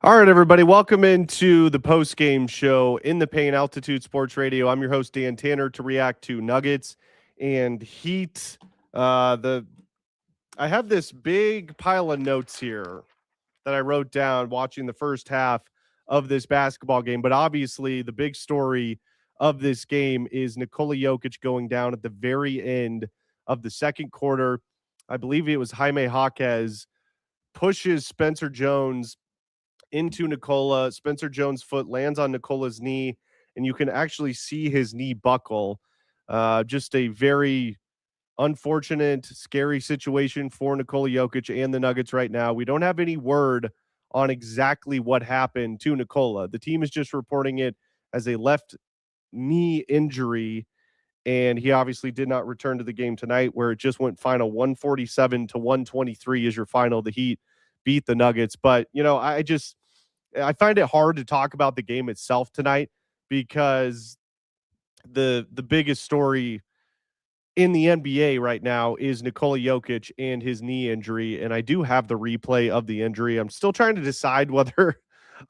All right, everybody, welcome into the post-game show in the Pain Altitude Sports Radio. I'm your host, Dan Tanner, to react to Nuggets and Heat. I have this big pile of notes here that I wrote down watching the first half of this basketball game, but obviously the big story of this game is Nikola Jokic going down at the very end of the second quarter. I believe it was Jaime Jaquez pushes Spencer Jones into Nikola. Spencer Jones' foot lands on Nikola's knee, and you can actually see his knee buckle. Just a very unfortunate, scary situation for Nikola Jokic and the Nuggets right now. We don't have any word on exactly what happened to Nikola. The team is just reporting it as a left knee injury, and he obviously did not return to the game tonight, where it just went final 147 to 123 is your final. The Heat beat the Nuggets. But, I find it hard to talk about the game itself tonight because the biggest story in the NBA right now is Nikola Jokic and his knee injury, and I do have the replay of the injury. I'm still trying to decide whether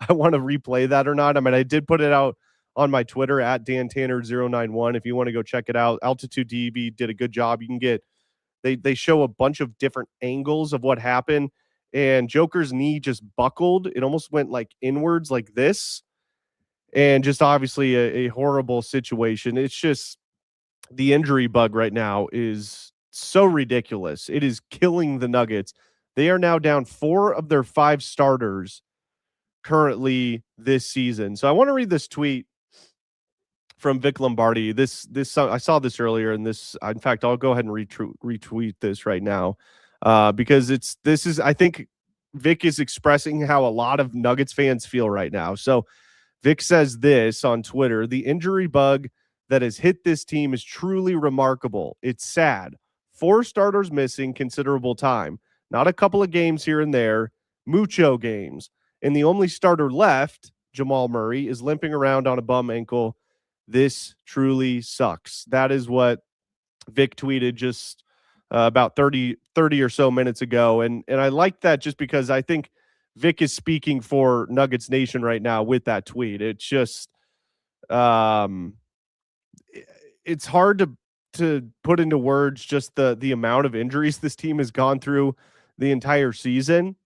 I want to replay that or not. I mean, I did put it out on my Twitter at DanTanner091 if you want to go check it out. Altitude DB did a good job. You can get they show a bunch of different angles of what happened, and Joker's knee just buckled. It almost went like inwards like this, and just obviously a horrible situation. It's just the injury bug right now is so ridiculous. It is killing the Nuggets. They are now down 4 of their 5 starters currently this season. So I want to read this tweet from Vic Lombardi. This I saw this earlier, and this, in fact, I'll go ahead and retweet this right now because I think Vic is expressing how a lot of Nuggets fans feel right now. So Vic says this on Twitter: the injury bug that has hit this team is truly remarkable. It's sad. 4 starters missing considerable time, not a couple of games here and there, mucho games. And the only starter left, Jamal Murray, is limping around on a bum ankle. This truly sucks. That is what Vic tweeted just about 30 or so minutes ago. And I like that just because I think Vic is speaking for Nuggets Nation right now with that tweet. It's just it's hard to put into words just the amount of injuries this team has gone through the entire season.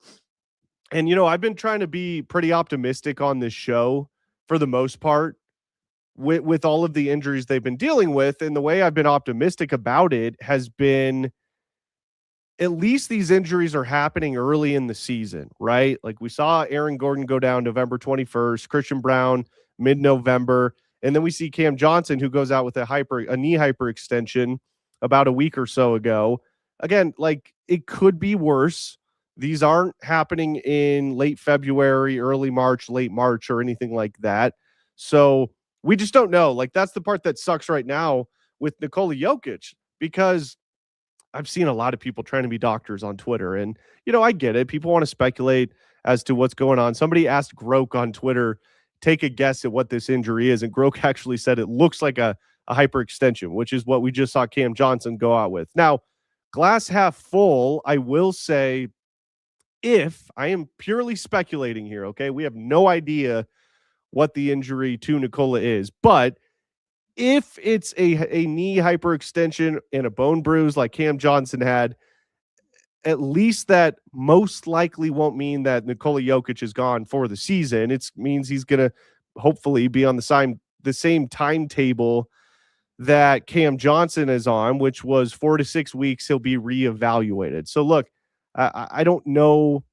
And, I've been trying to be pretty optimistic on this show for the most part with all of the injuries they've been dealing with. And the way I've been optimistic about it has been, at least these injuries are happening early in the season, right? Like we saw Aaron Gordon go down November 21st, Christian Brown mid-November, and then we see Cam Johnson, who goes out with a knee hyperextension about a week or so ago. Again, like, it could be worse. These aren't happening in late February, early March, late March, or anything like that. So we just don't know. Like, that's the part that sucks right now with Nikola Jokic, because I've seen a lot of people trying to be doctors on Twitter, and, I get it. People want to speculate as to what's going on. Somebody asked Groke on Twitter, take a guess at what this injury is, and Groke actually said it looks like a hyperextension, which is what we just saw Cam Johnson go out with. Now, glass half full, I will say, if I am purely speculating here, okay, we have no idea what the injury to Nikola is, but if it's a knee hyperextension and a bone bruise like Cam Johnson had, at least that most likely won't mean that Nikola Jokic is gone for the season. It means he's going to hopefully be on the same timetable that Cam Johnson is on, which was 4 to 6 weeks. He'll be reevaluated. So look, I don't know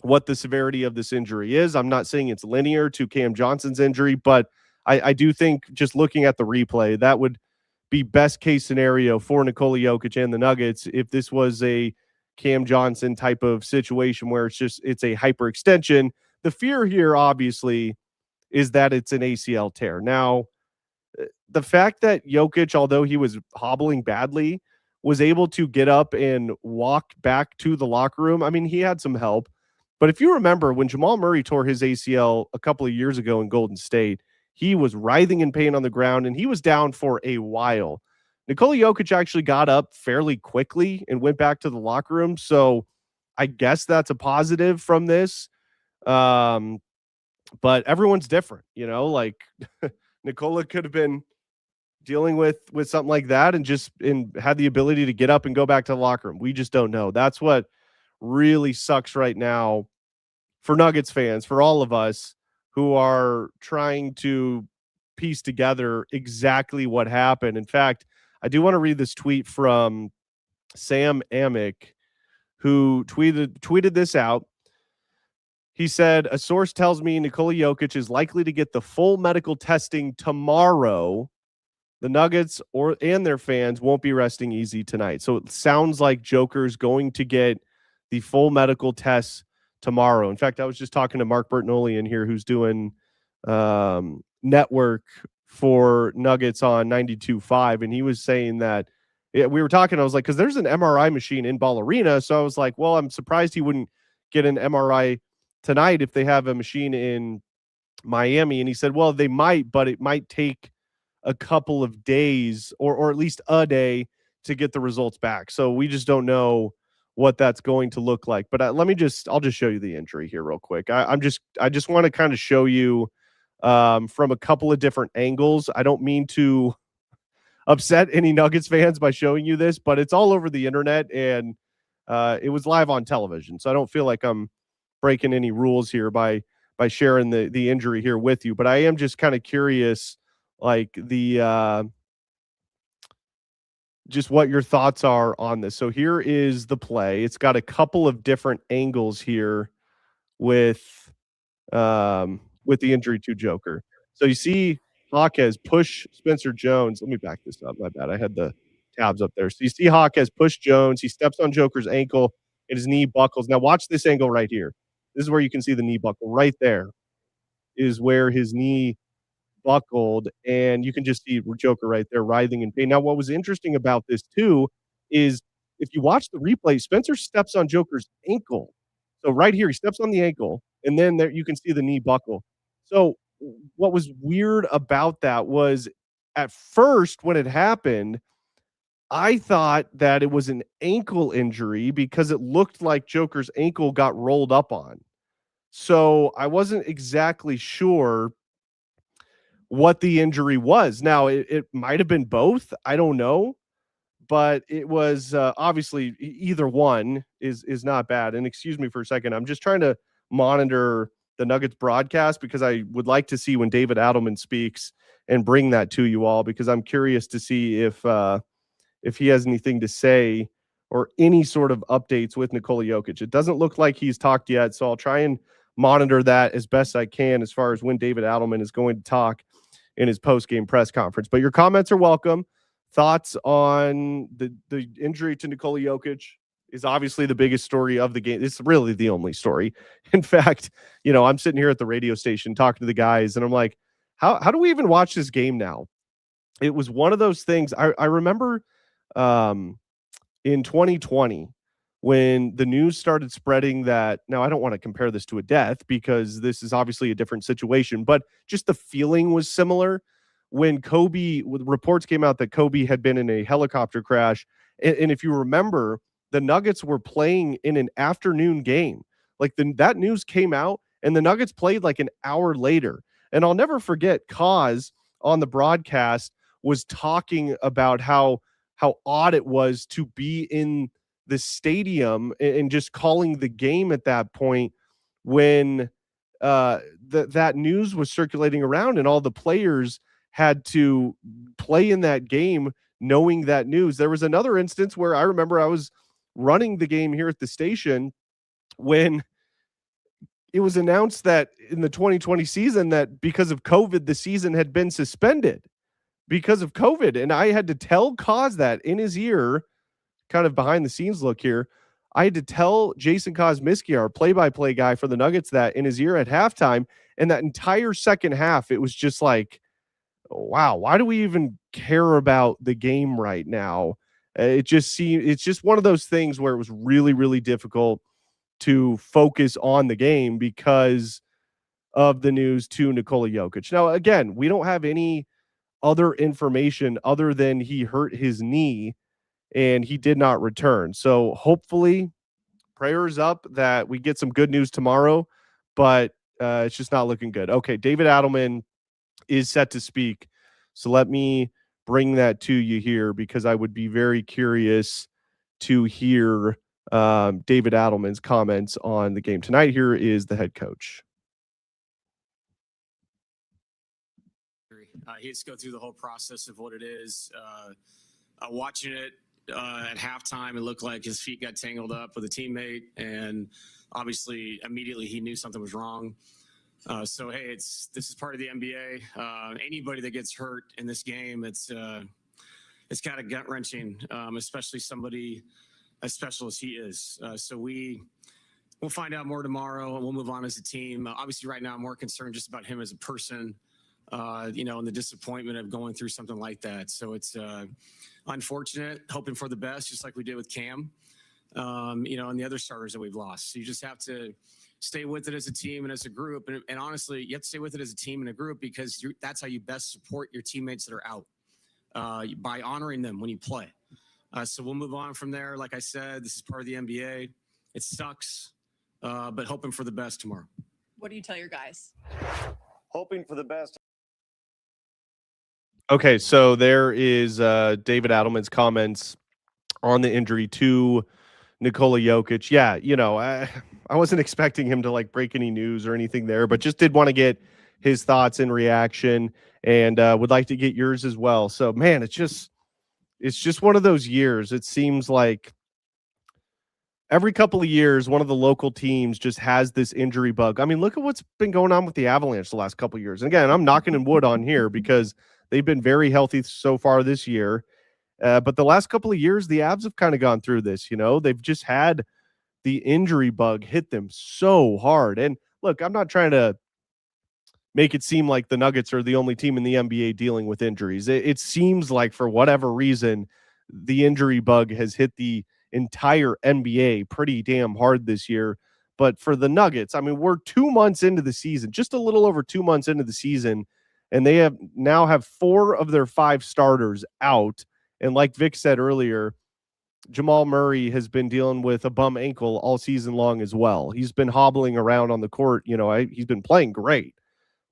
what the severity of this injury is. I'm not saying it's linear to Cam Johnson's injury, but I do think, just looking at the replay, that would be best case scenario for Nikola Jokic and the Nuggets if this was a Cam Johnson type of situation where it's a hyperextension. The fear here, obviously, is that it's an ACL tear. Now, the fact that Jokic, although he was hobbling badly, was able to get up and walk back to the locker room, I mean, he had some help. But if you remember, when Jamal Murray tore his ACL a couple of years ago in Golden State, he was writhing in pain on the ground, and he was down for a while. Nikola Jokic actually got up fairly quickly and went back to the locker room. So I guess that's a positive from this. but everyone's different, like Nikola could have been dealing with something like that and had the ability to get up and go back to the locker room. We just don't know. That's what really sucks right now for Nuggets fans, for all of us who are trying to piece together exactly what happened. In fact, I do want to read this tweet from Sam Amick, who tweeted this out. He said, "A source tells me Nikola Jokic is likely to get the full medical testing tomorrow. The Nuggets and their fans won't be resting easy tonight." So it sounds like Joker's going to get the full medical tests tomorrow. In fact, I was just talking to Mark Bertinoli in here, who's doing network for Nuggets on 92.5, and he was saying that we were talking. I was like, because there's an MRI machine in Ball Arena, so I was like, well, I'm surprised he wouldn't get an MRI tonight if they have a machine in Miami. And he said, well, they might, but it might take a couple of days or at least a day to get the results back. So we just don't know what that's going to look like. But I'll just show you the injury here real quick. I just want to kind of show you from a couple of different angles. I don't mean to upset any Nuggets fans by showing you this, but it's all over the internet and it was live on television. So I don't feel like I'm breaking any rules here by sharing the injury here with you. But I am just kind of curious, like just what your thoughts are on this. So here is the play. It's got a couple of different angles here with the injury to Joker. So you see Hawkes push Spencer Jones. Let me back this up. My bad. I had the tabs up there. So you see Hawkes push Jones. He steps on Joker's ankle and his knee buckles. Now watch this angle right here. This is where you can see the knee buckle. Right there is where his knee buckled, and you can just see Joker right there writhing in pain. Now, what was interesting about this too is if you watch the replay, Spencer steps on Joker's ankle. So right here, he steps on the ankle, and then there you can see the knee buckle. So what was weird about that was at first when it happened, I thought that it was an ankle injury because it looked like Joker's ankle got rolled up on. So I wasn't exactly sure what the injury was. Now, it might have been both. I don't know, but it was obviously either one is not bad. And excuse me for a second. I'm just trying to monitor the Nuggets broadcast because I would like to see when David Adelman speaks and bring that to you all because I'm curious to see if he has anything to say or any sort of updates with Nikola Jokic. It doesn't look like he's talked yet, so I'll try and monitor that as best I can as far as when David Adelman is going to talk in his post-game press conference. But your comments are welcome. Thoughts on the injury to Nikola Jokic is obviously the biggest story of the game. It's really the only story. In fact, I'm sitting here at the radio station talking to the guys, and I'm like, how do we even watch this game now? It was one of those things. I remember in 2020 when the news started spreading that, now I don't want to compare this to a death because this is obviously a different situation, but just the feeling was similar when reports came out that Kobe had been in a helicopter crash. And if you remember, the Nuggets were playing in an afternoon game. Like that news came out and the Nuggets played like an hour later. And I'll never forget Kaz on the broadcast was talking about how odd it was to be in the stadium and just calling the game at that point when that news was circulating around and all the players had to play in that game knowing that news. There was another instance where I remember I was running the game here at the station when it was announced that in the 2020 season that because of COVID, the season had been suspended because of COVID. And I had to tell Kaz that in his ear, kind of behind the scenes look here. I had to tell Jason Kosmiski, our play-by-play guy for the Nuggets, that in his ear at halftime. And that entire second half, it was just like, wow, why do we even care about the game right now? It's just one of those things where it was really, really difficult to focus on the game because of the news to Nikola Jokic. Now, again, we don't have any other information other than he hurt his knee and he did not return. So hopefully prayers up that we get some good news tomorrow. But It's just not looking good. Okay, David Adelman is set to speak. So let me bring that to you here because I would be very curious to hear David Adelman's comments on the game tonight. Here is the head coach. He has to go through the whole process of what it is. Watching it at halftime, it looked like his feet got tangled up with a teammate, and obviously, immediately he knew something was wrong. So hey, this is part of the NBA. Anybody that gets hurt in this game, it's kind of gut wrenching, especially somebody as special as he is. So we'll find out more tomorrow, and we'll move on as a team. Obviously, right now, I'm more concerned just about him as a person. And the disappointment of going through something like that. So it's unfortunate, hoping for the best, just like we did with Cam, and the other starters that we've lost. So you just have to stay with it as a team and as a group. And honestly, you have to stay with it as a team and a group because that's how you best support your teammates that are out, by honoring them when you play. So we'll move on from there. Like I said, this is part of the NBA. It sucks, but hoping for the best tomorrow. What do you tell your guys? Hoping for the best. Okay, so there is David Adelman's comments on the injury to Nikola Jokic. Yeah, I wasn't expecting him to like break any news or anything there, but just did want to get his thoughts and reaction, and would like to get yours as well. So, man, it's just one of those years. It seems like every couple of years, one of the local teams just has this injury bug. I mean, look at what's been going on with the Avalanche the last couple of years. And again, I'm knocking in wood on here because they've been very healthy so far this year. But the last couple of years, the Avs have kind of gone through this. They've just had the injury bug hit them so hard. And look, I'm not trying to make it seem like the Nuggets are the only team in the NBA dealing with injuries. It seems like for whatever reason, the injury bug has hit the entire NBA pretty damn hard this year. But for the Nuggets, I mean, we're 2 months into the season, just a little over 2 months into the season, and they now have 4 of their 5 starters out. And like Vic said earlier, Jamal Murray has been dealing with a bum ankle all season long as well. He's been hobbling around on the court. He's been playing great,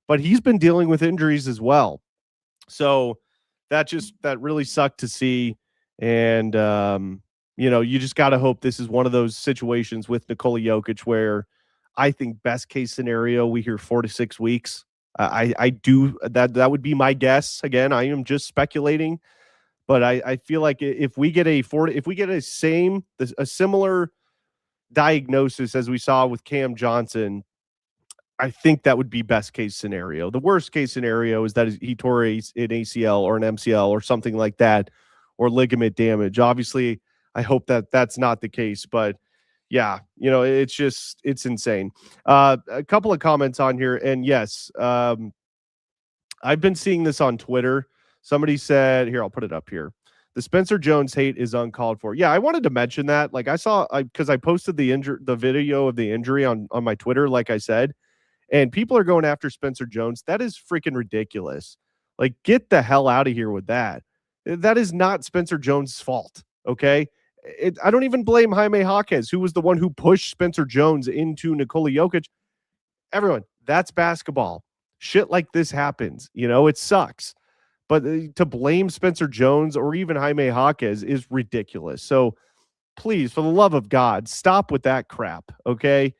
but he's been dealing with injuries as well. So that really sucked to see. And, you just got to hope this is one of those situations with Nikola Jokic where I think best case scenario, we hear 4 to 6 weeks. I do that would be my guess. Again, I am just speculating, but I feel like if we get a similar diagnosis as we saw with Cam Johnson, I think that would be best case scenario. The worst case scenario is that he tore an ACL or an MCL or something like that, or ligament damage. Obviously, I hope that that's not the case, but yeah, it's insane. A couple of comments on here, and yes, I've been seeing this on Twitter. Somebody said, here, I'll put it up here. The Spencer Jones hate is uncalled for. Yeah, I wanted to mention that. Like because I posted the video of the injury on my Twitter, like I said, and people are going after Spencer Jones. That is freaking ridiculous. Like, get the hell out of here with that. That is not Spencer Jones' fault, okay? I don't even blame Jaime Jaquez, who was the one who pushed Spencer Jones into Nikola Jokic. Everyone, that's basketball. Shit like this happens. It sucks. But to blame Spencer Jones or even Jaime Jaquez is ridiculous. So please, for the love of God, stop with that crap, okay?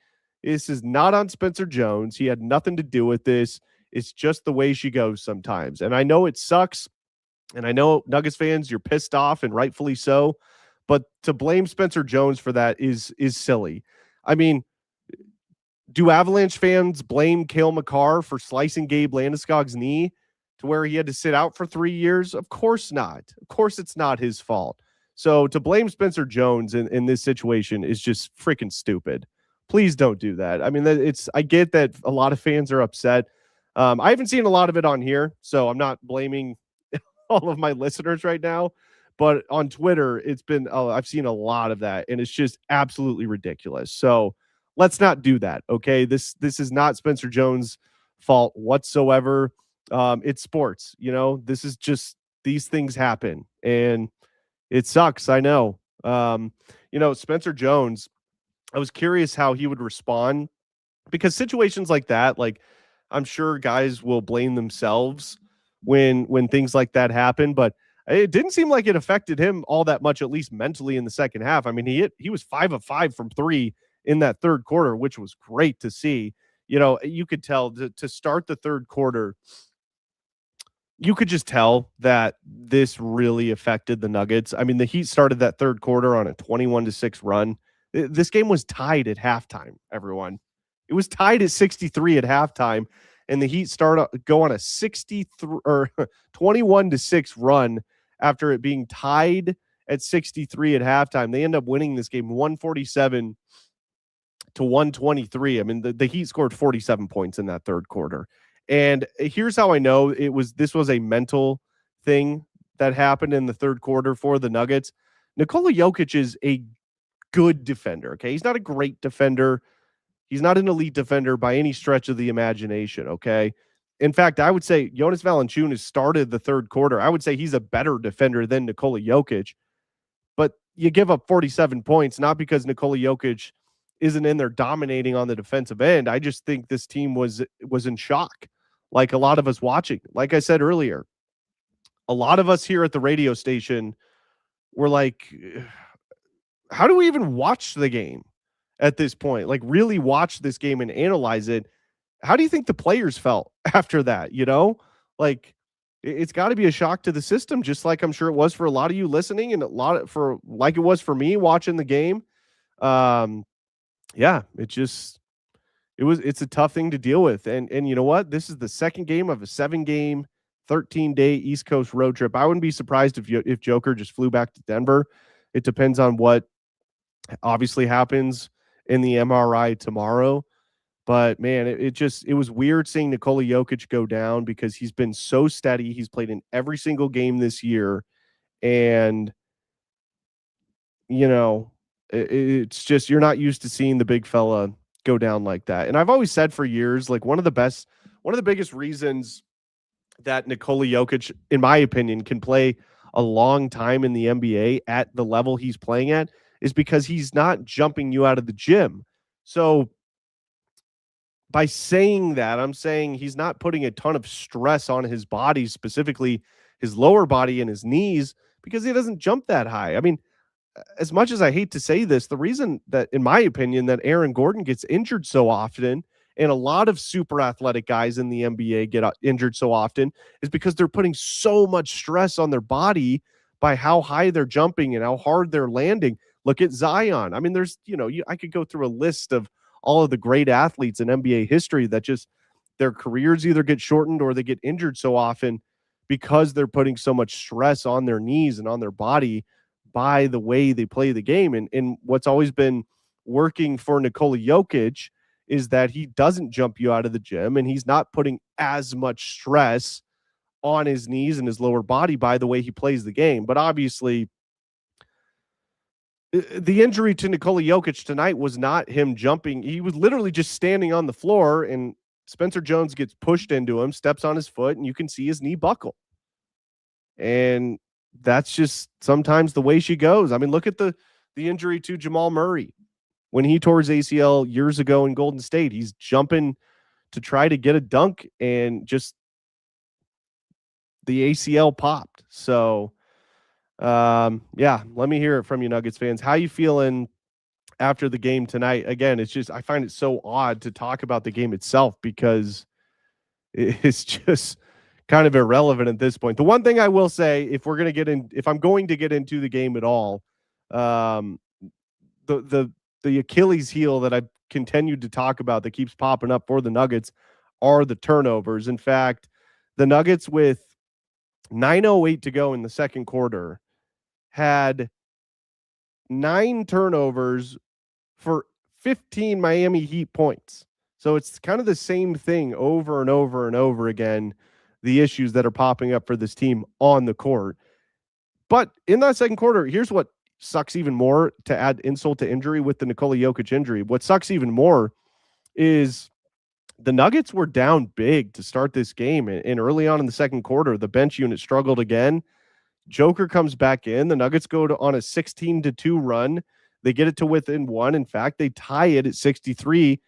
This is not on Spencer Jones. He had nothing to do with this. It's just the way she goes sometimes. And I know it sucks. And I know Nuggets fans, you're pissed off, and rightfully so. But to blame Spencer Jones for that is silly. I mean, do Avalanche fans blame Cale Makar for slicing Gabe Landeskog's knee to where he had to sit out for 3 years? Of course not. Of course it's not his fault. So to blame Spencer Jones in this situation is just freaking stupid. Please don't do that. I mean, I get that a lot of fans are upset. I haven't seen a lot of it on here, so I'm not blaming all of my listeners right now. But on Twitter, I've seen a lot of that, and it's just absolutely ridiculous. So let's not do that, okay? This is not Spencer Jones' fault whatsoever. It's sports, This is just, these things happen, and it sucks. I know. Spencer Jones, I was curious how he would respond because situations like that, like I'm sure guys will blame themselves when things like that happen, but it didn't seem like it affected him all that much, at least mentally in the second half. I mean, he was 5 of 5 from 3 in that third quarter, which was great to see. You know, you could tell to start the third quarter, you could just tell that this really affected the Nuggets. I mean, the Heat started that third quarter on a 21-6 run. This game was tied at halftime, everyone. It was tied at 63 at halftime, and the Heat go on a 63 or 21-6 run after it being tied at 63 at halftime. They end up winning this game 147 to 123. I mean, the Heat scored 47 points in that third quarter. And here's how I know this was a mental thing that happened in the third quarter for the Nuggets. Nikola Jokic is a good defender. Okay. He's not a great defender. He's not an elite defender by any stretch of the imagination. Okay. In fact, I would say Jonas Valanciunas started the third quarter. I would say he's a better defender than Nikola Jokic, but you give up 47 points, not because Nikola Jokic isn't in there dominating on the defensive end. I just think this team was in shock, like a lot of us watching. Like I said earlier, a lot of us here at the radio station were like, how do we even watch the game at this point? Like, really watch this game and analyze it. How do you think the players felt after that? You know, like it's got to be a shock to the system, just like I'm sure it was for a lot of you listening, and like it was for me watching the game. Yeah, it's a tough thing to deal with. And you know what? This is the second game of a 7-game, 13-day East Coast road trip. I wouldn't be surprised if Joker just flew back to Denver. It depends on what obviously happens in the MRI tomorrow. But man, it was weird seeing Nikola Jokic go down because he's been so steady. He's played in every single game this year. And, you know, it's just, you're not used to seeing the big fella go down like that. And I've always said for years, like one of the biggest reasons that Nikola Jokic, in my opinion, can play a long time in the NBA at the level he's playing at is because he's not jumping you out of the gym. So by saying that, I'm saying he's not putting a ton of stress on his body, specifically his lower body and his knees, because he doesn't jump that high. I mean, as much as I hate to say this, the reason that, in my opinion, that Aaron Gordon gets injured so often and a lot of super athletic guys in the NBA get injured so often is because they're putting so much stress on their body by how high they're jumping and how hard they're landing. Look at Zion. I mean, there's, I could go through a list of all of the great athletes in NBA history that just their careers either get shortened or they get injured so often because they're putting so much stress on their knees and on their body by the way they play the game. And what's always been working for Nikola Jokic is that he doesn't jump you out of the gym and he's not putting as much stress on his knees and his lower body by the way he plays the game. But obviously, the injury to Nikola Jokic tonight was not him jumping. He was literally just standing on the floor, and Spencer Jones gets pushed into him, steps on his foot, and you can see his knee buckle. And that's just sometimes the way she goes. I mean, look at the injury to Jamal Murray when he tore his ACL years ago in Golden State. He's jumping to try to get a dunk, and just the ACL popped. So, yeah, let me hear it from you, Nuggets fans. How you feeling after the game tonight? Again, it's just, I find it so odd to talk about the game itself because it's just kind of irrelevant at this point. The one thing I will say, if I'm going to get into the game at all, the Achilles heel that I've continued to talk about that keeps popping up for the Nuggets are the turnovers. In fact, the Nuggets, with 9:08 to go in the second quarter, had 9 turnovers for 15 Miami Heat points. So it's kind of the same thing over and over and over again, the issues that are popping up for this team on the court. But in that second quarter, here's what sucks even more, to add insult to injury with the Nikola Jokic injury. What sucks even more is the Nuggets were down big to start this game. And early on in the second quarter, the bench unit struggled again. Joker comes back in. The Nuggets go on a 16-2 run. They get it to within 1. In fact, they tie it at 63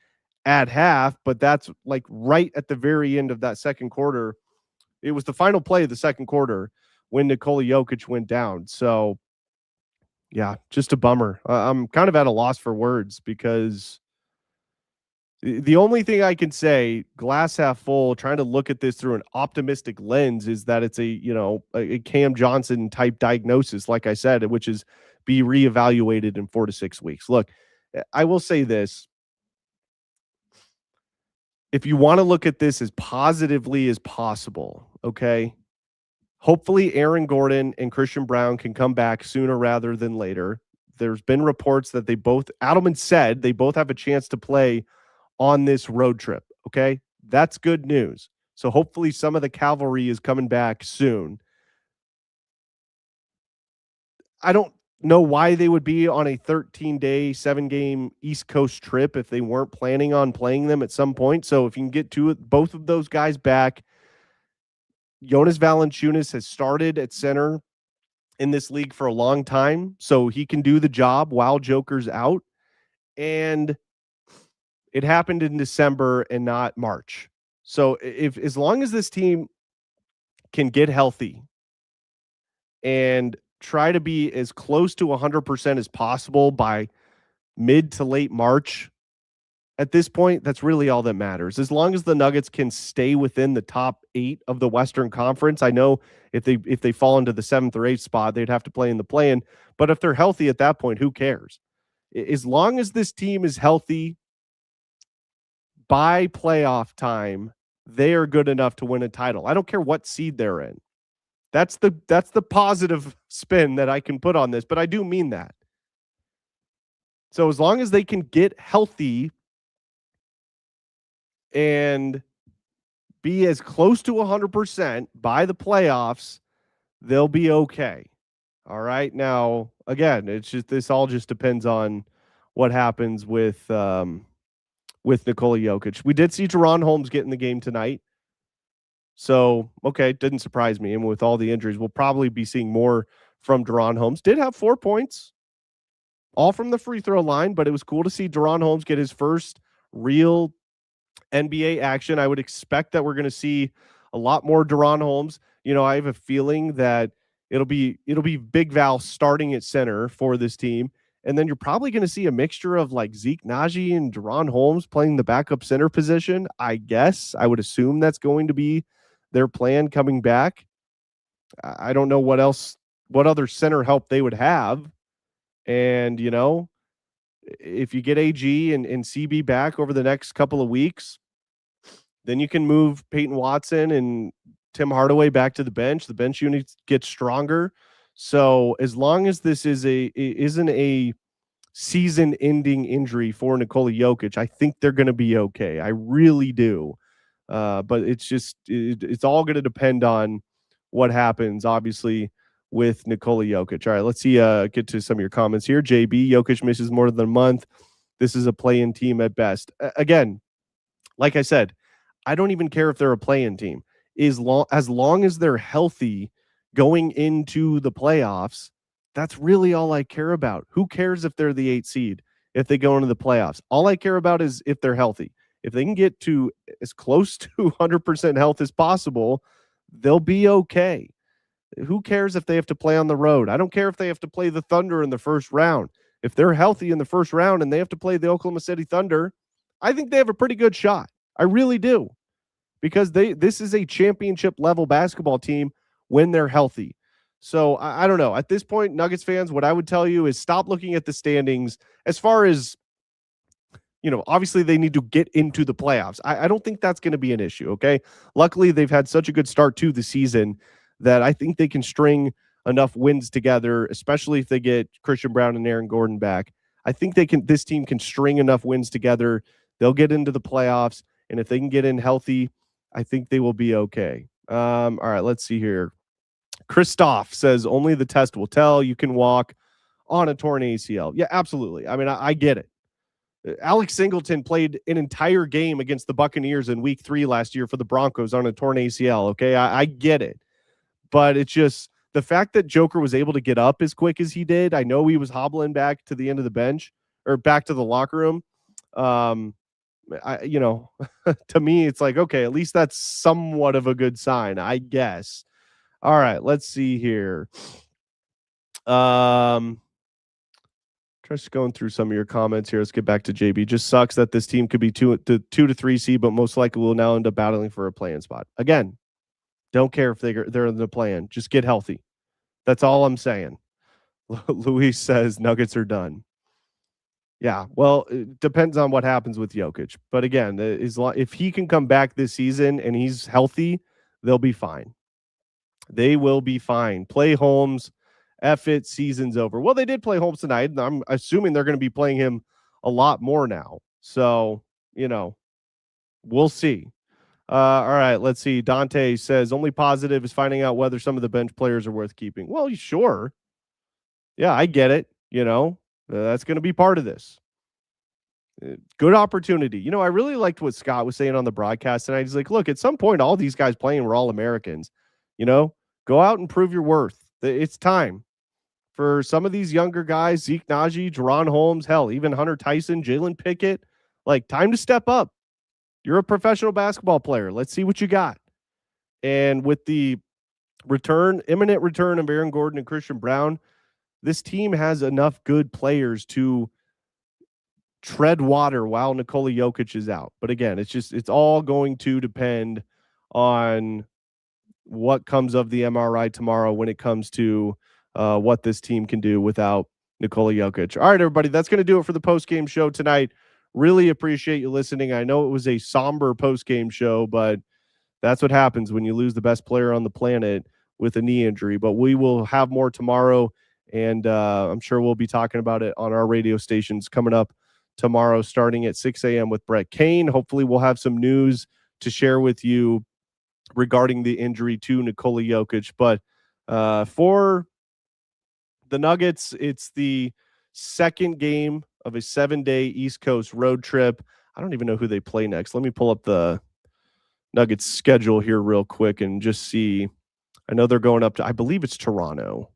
at half, but that's like right at the very end of that second quarter. It was the final play of the second quarter when Nikola Jokic went down. So, yeah, just a bummer. I'm kind of at a loss for words because the only thing I can say, glass half full, trying to look at this through an optimistic lens, is that it's a Cam Johnson type diagnosis, like I said, which is be reevaluated in 4 to 6 weeks. Look, I will say this. If you want to look at this as positively as possible, okay, hopefully Aaron Gordon and Christian Brown can come back sooner rather than later. There's been reports that Adelman said they both have a chance to play on this road trip. Okay. That's good news. So hopefully some of the cavalry is coming back soon. I don't know why they would be on a 13-day, 7-game East Coast trip if they weren't planning on playing them at some point. So if you can get both of those guys back, Jonas Valanciunas has started at center in this league for a long time, so he can do the job while Joker's out. And it happened in December and not March. So as long as this team can get healthy and try to be as close to 100% as possible by mid to late March, at this point, that's really all that matters. As long as the Nuggets can stay within the top 8 of the Western Conference, I know if they fall into the 7th or 8th spot, they'd have to play in the play-in. But if they're healthy at that point, who cares? As long as this team is healthy by playoff time, they are good enough to win a title. I don't care what seed they're in. That's the positive spin that I can put on this, but I do mean that. So as long as they can get healthy and be as close to 100% by the playoffs, they'll be okay. All right. Now, again, this all just depends on what happens with Nikola Jokic. We did see Jaron Holmes get in the game tonight. So, okay, didn't surprise me. And with all the injuries, we'll probably be seeing more from Jaron Holmes. Did have 4 points, all from the free throw line, but it was cool to see Jaron Holmes get his first real NBA action. I would expect that we're going to see a lot more Jaron Holmes. I have a feeling that it'll be Big Val starting at center for this team. And then you're probably going to see a mixture of like Zeke Naji and Jaron Holmes playing the backup center position. I guess I would assume that's going to be their plan coming back. I don't know what other center help they would have. And, if you get AG and CB back over the next couple of weeks, then you can move Peyton Watson and Tim Hardaway back to the bench. The bench unit gets stronger. So as long as this isn't a season-ending injury for Nikola Jokic, I think they're going to be okay. I really do. But it's all going to depend on what happens, obviously, with Nikola Jokic. All right, let's see. Get to some of your comments here. JB, Jokic misses more than a month. This is a play-in team at best. Again, like I said, I don't even care if they're a play-in team. As long as they're healthy going into the playoffs, that's really all I care about. Who cares if they're the 8th seed if they go into the playoffs? All I care about is if they're healthy. If they can get to as close to 100% health as possible, they'll be okay. Who cares if they have to play on the road? I don't care if they have to play the Thunder in the first round. If they're healthy in the first round and they have to play the Oklahoma City Thunder, I think they have a pretty good shot. I really do. Because this is a championship level basketball team when they're healthy. So I don't know. At this point, Nuggets fans, what I would tell you is stop looking at the standings as far as, obviously they need to get into the playoffs. I don't think that's going to be an issue. Okay. Luckily, they've had such a good start to the season that I think they can string enough wins together, especially if they get Christian Brown and Aaron Gordon back. I think this team can string enough wins together. They'll get into the playoffs. And if they can get in healthy, I think they will be okay. All right, let's see here. Christoph says, only the test will tell. You can walk on a torn ACL. Yeah, absolutely. I mean, I get it. Alex Singleton played an entire game against the Buccaneers in week 3 last year for the Broncos on a torn ACL, okay? I get it. But it's just the fact that Joker was able to get up as quick as he did. I know he was hobbling back to the end of the bench or back to the locker room. to me, it's like, okay, at least that's somewhat of a good sign, I guess. All right, let's see here. Just going through some of your comments here. Let's get back to JB. Just sucks that this team could be two to three seed, but most likely will now end up battling for a play-in spot. Again, don't care if they're in the play-in. Just get healthy. That's all I'm saying. Luis says Nuggets are done. Yeah, well, it depends on what happens with Jokic. But again, if he can come back this season and he's healthy, they'll be fine. They will be fine. Play Holmes. F it, season's over. Well, they did play Holmes tonight, and I'm assuming they're going to be playing him a lot more now. So, we'll see. All right, let's see. Dante says, only positive is finding out whether some of the bench players are worth keeping. Well, sure. Yeah, I get it. That's going to be part of this. Good opportunity. I really liked what Scott was saying on the broadcast tonight. He's like, look, at some point, all these guys playing were all Americans. Go out and prove your worth. It's time for some of these younger guys, Zeke Naji, Jaron Holmes, hell, even Hunter Tyson, Jalen Pickett. Like, time to step up. You're a professional basketball player. Let's see what you got. And with the imminent return of Aaron Gordon and Christian Brown, this team has enough good players to tread water while Nikola Jokic is out. But again, it's all going to depend on what comes of the MRI tomorrow when it comes to what this team can do without Nikola Jokic. All right, everybody, that's going to do it for the post-game show tonight. Really appreciate you listening. I know it was a somber post-game show, but that's what happens when you lose the best player on the planet with a knee injury. But we will have more tomorrow, and I'm sure we'll be talking about it on our radio stations coming up tomorrow starting at 6 a.m. with Brett Kane. Hopefully we'll have some news to share with you regarding the injury to Nikola Jokic. But for the Nuggets, it's the second game of a 7-day East Coast road trip. I don't even know who they play next. Let me pull up the Nuggets schedule here real quick and just see. I know they're going up to, I believe it's Toronto.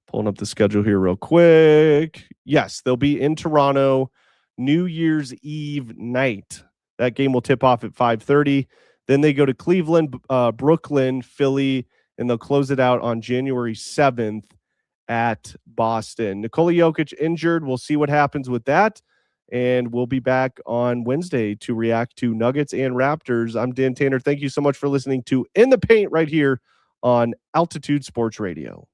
Pulling up the schedule here real quick. Yes, they'll be in Toronto New Year's Eve night. That game will tip off at 5:30. Then they go to Cleveland, Brooklyn, Philly, and they'll close it out on January 7th at Boston. Nikola Jokic injured. We'll see what happens with that. And we'll be back on Wednesday to react to Nuggets and Raptors. I'm Dan Tanner. Thank you so much for listening to In the Paint right here on Altitude Sports Radio.